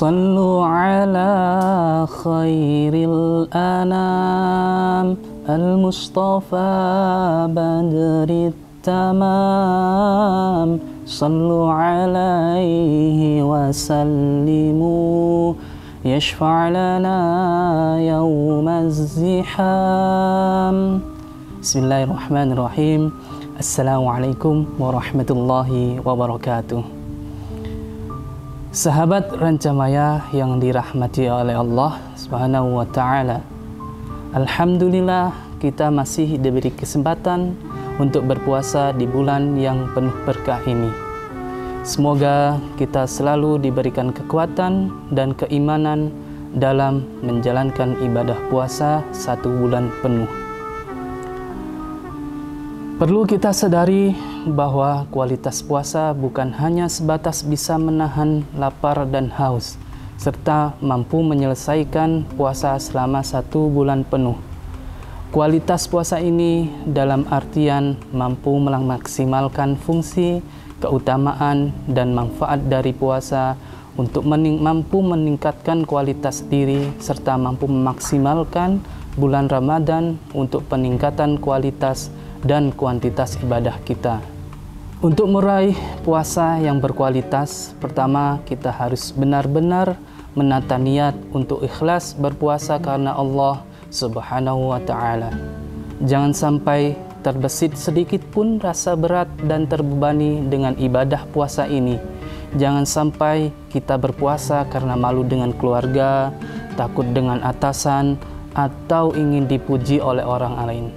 صلوا على خير الأنام المصطفى بدر التمام صلوا عليه وسلموا يشفع لنا يوم الزحام. Bismillahirrahmanirrahim. Assalamualaikum warahmatullahi wabarakatuh. Sahabat Rancamaya yang dirahmati oleh Allah Subhanahu wa Ta'ala, alhamdulillah kita masih diberi kesempatan untuk berpuasa di bulan yang penuh berkah ini. Semoga kita selalu diberikan kekuatan dan keimanan dalam menjalankan ibadah puasa 1 bulan penuh. Perlu kita sadari bahwa kualitas puasa bukan hanya sebatas bisa menahan lapar dan haus, serta mampu menyelesaikan puasa selama 1 bulan penuh. Kualitas puasa ini dalam artian mampu memaksimalkan fungsi, keutamaan, dan manfaat dari puasa untuk mampu meningkatkan kualitas diri, serta mampu memaksimalkan bulan Ramadan untuk peningkatan kualitas dan kuantitas ibadah kita. Untuk meraih puasa yang berkualitas, pertama kita harus benar-benar menata niat untuk ikhlas berpuasa karena Allah Subhanahu wa Ta'ala. Jangan sampai terbesit sedikit pun rasa berat dan terbebani dengan ibadah puasa ini. Jangan sampai kita berpuasa karena malu dengan keluarga, takut dengan atasan, atau ingin dipuji oleh orang lain.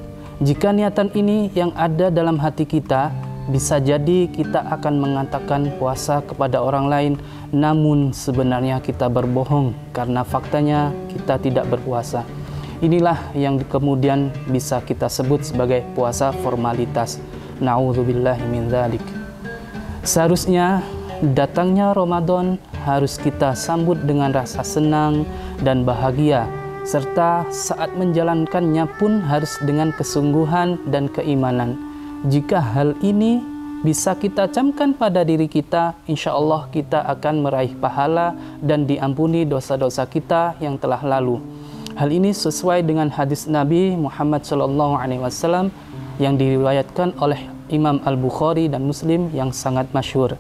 Jika niatan ini yang ada dalam hati kita, bisa jadi kita akan mengatakan puasa kepada orang lain, namun sebenarnya kita berbohong karena faktanya kita tidak berpuasa. Inilah yang kemudian bisa kita sebut sebagai puasa formalitas. Na'udzubillahi min dzalik. Seharusnya datangnya Ramadan harus kita sambut dengan rasa senang dan bahagia, serta saat menjalankannya pun harus dengan kesungguhan dan keimanan. Jika hal ini bisa kita camkan pada diri kita, insya Allah kita akan meraih pahala dan diampuni dosa-dosa kita yang telah lalu. Hal ini sesuai dengan hadis Nabi Muhammad SAW yang diriwayatkan oleh Imam Al-Bukhari dan Muslim yang sangat masyhur.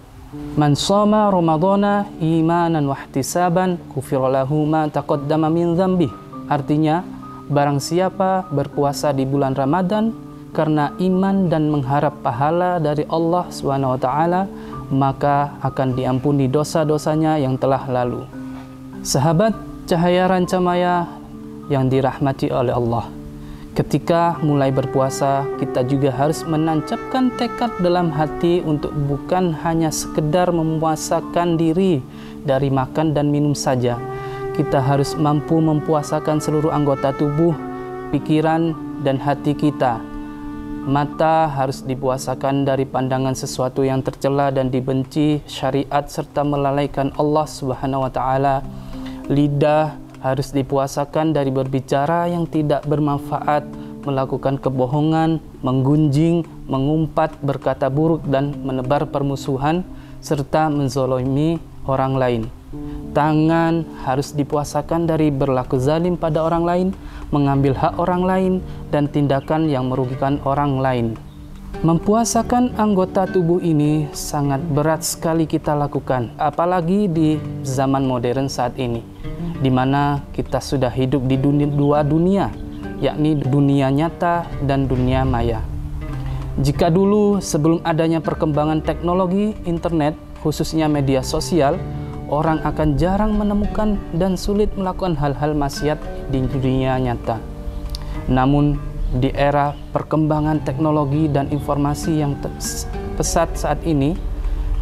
Man shoma Ramadhana imanan wahtisaban ghufira lahu ma taqaddama min dzambihi. Artinya, barang siapa berpuasa di bulan Ramadan karena iman dan mengharap pahala dari Allah SWT, maka akan diampuni dosa-dosanya yang telah lalu. Sahabat Cahaya Rancamaya yang dirahmati oleh Allah, ketika mulai berpuasa, kita juga harus menancapkan tekad dalam hati untuk bukan hanya sekedar memuasakan diri dari makan dan minum saja. Kita harus mampu mempuasakan seluruh anggota tubuh, pikiran, dan hati kita. Mata harus dipuasakan dari pandangan sesuatu yang tercela dan dibenci syariat serta melalaikan Allah Subhanahu wa Ta'ala. Lidah harus dipuasakan dari berbicara yang tidak bermanfaat, melakukan kebohongan, menggunjing, mengumpat, berkata buruk, dan menebar permusuhan, serta menzalimi orang lain. Tangan harus dipuasakan dari berlaku zalim pada orang lain, mengambil hak orang lain, dan tindakan yang merugikan orang lain. Mempuasakan anggota tubuh ini sangat berat sekali kita lakukan, apalagi di zaman modern saat ini, di mana kita sudah hidup di dua dunia, yakni dunia nyata dan dunia maya. Jika dulu sebelum adanya perkembangan teknologi internet, khususnya media sosial, orang akan jarang menemukan dan sulit melakukan hal-hal maksiat di dunia nyata. Namun, di era perkembangan teknologi dan informasi yang pesat saat ini,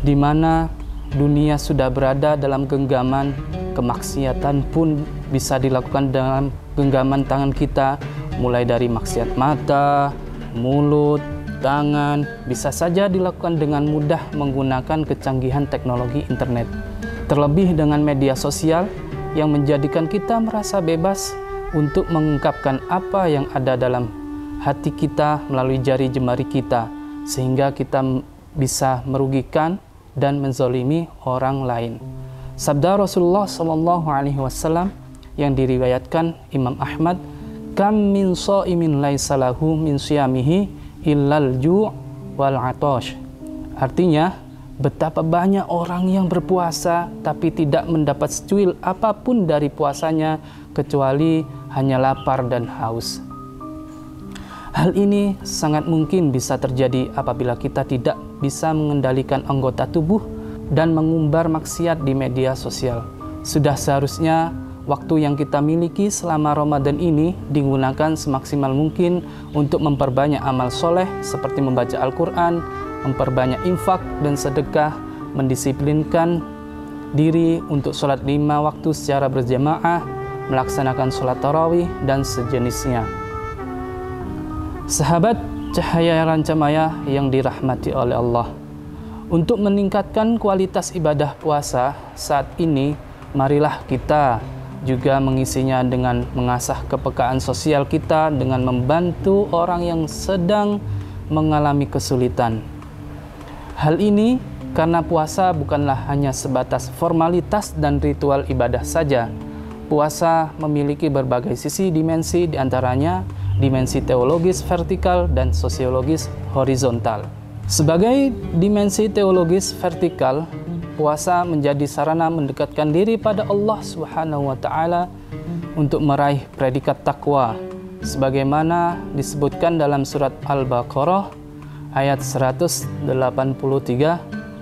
di mana dunia sudah berada dalam genggaman, kemaksiatan pun bisa dilakukan dalam genggaman tangan kita, mulai dari maksiat mata, mulut, tangan, bisa saja dilakukan dengan mudah menggunakan kecanggihan teknologi internet. Terlebih dengan media sosial yang menjadikan kita merasa bebas untuk mengungkapkan apa yang ada dalam hati kita melalui jari jemari kita, sehingga kita bisa merugikan dan menzolimi orang lain. Sabda Rasulullah SAW yang diriwayatkan Imam Ahmad, kam min shaimin laisa lahu min siyamihi illal ju' wal 'atash. Artinya, betapa banyak orang yang berpuasa tapi tidak mendapat secuil apapun dari puasanya kecuali hanya lapar dan haus. Hal ini sangat mungkin bisa terjadi apabila kita tidak bisa mengendalikan anggota tubuh dan mengumbar maksiat di media sosial. Sudah seharusnya waktu yang kita miliki selama Ramadan ini digunakan semaksimal mungkin untuk memperbanyak amal soleh seperti membaca Al-Quran, memperbanyak infak dan sedekah, mendisiplinkan diri untuk sholat 5 waktu secara berjamaah, melaksanakan sholat tarawih dan sejenisnya. Sahabat Cahaya Rancamaya yang dirahmati oleh Allah, untuk meningkatkan kualitas ibadah puasa saat ini, marilah kita juga mengisinya dengan mengasah kepekaan sosial kita dengan membantu orang yang sedang mengalami kesulitan. Hal ini karena puasa bukanlah hanya sebatas formalitas dan ritual ibadah saja. Puasa memiliki berbagai sisi dimensi, diantaranya dimensi teologis vertikal dan sosiologis horizontal. Sebagai dimensi teologis vertikal, puasa menjadi sarana mendekatkan diri pada Allah Subhanahu wa Ta'ala untuk meraih predikat takwa, sebagaimana disebutkan dalam surat Al-Baqarah ayat 183.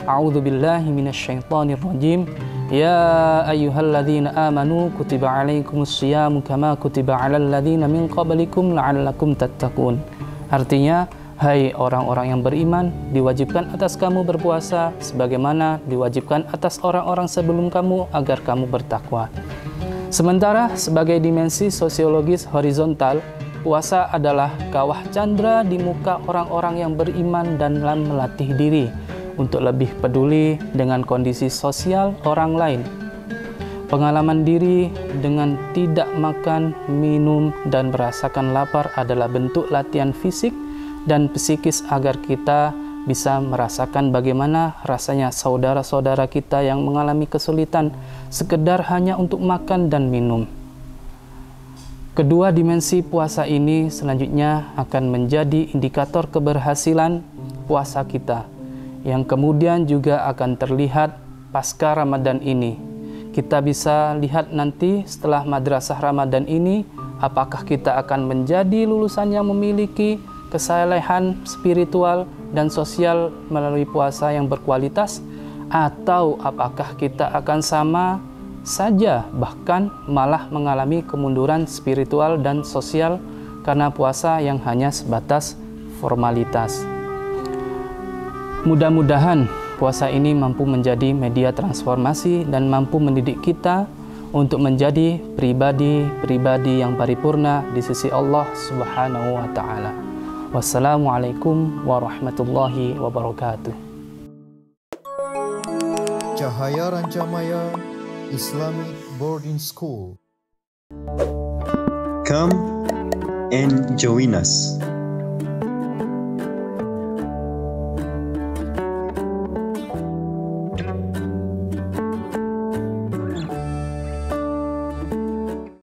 A'udzu billahi minasyaitonir rajim. Ya ayyuhalladzina amanu kutiba 'alaikumus syiyamu kama kutiba 'alal ladzina min qablikum la'allakum tattaqun. Artinya, hai orang-orang yang beriman, diwajibkan atas kamu berpuasa sebagaimana diwajibkan atas orang-orang sebelum kamu agar kamu bertakwa. Sementara sebagai dimensi sosiologis horizontal, puasa adalah kawah candra di muka orang-orang yang beriman dan dalam melatih diri untuk lebih peduli dengan kondisi sosial orang lain. Pengalaman diri dengan tidak makan, minum, dan merasakan lapar adalah bentuk latihan fisik dan psikis agar kita bisa merasakan bagaimana rasanya saudara-saudara kita yang mengalami kesulitan sekedar hanya untuk makan dan minum. Kedua dimensi puasa ini selanjutnya akan menjadi indikator keberhasilan puasa kita, yang kemudian juga akan terlihat pasca Ramadan ini. Kita bisa lihat nanti setelah madrasah Ramadan ini, apakah kita akan menjadi lulusan yang memiliki kesalehan spiritual dan sosial melalui puasa yang berkualitas, atau apakah kita akan sama saja bahkan malah mengalami kemunduran spiritual dan sosial karena puasa yang hanya sebatas formalitas. Mudah-mudahan puasa ini mampu menjadi media transformasi dan mampu mendidik kita untuk menjadi pribadi-pribadi yang paripurna di sisi Allah Subhanahu wa Ta'ala. Wassalamualaikum warahmatullahi wabarakatuh. Cahaya Rancamaya Islamic Boarding School. Come and join us.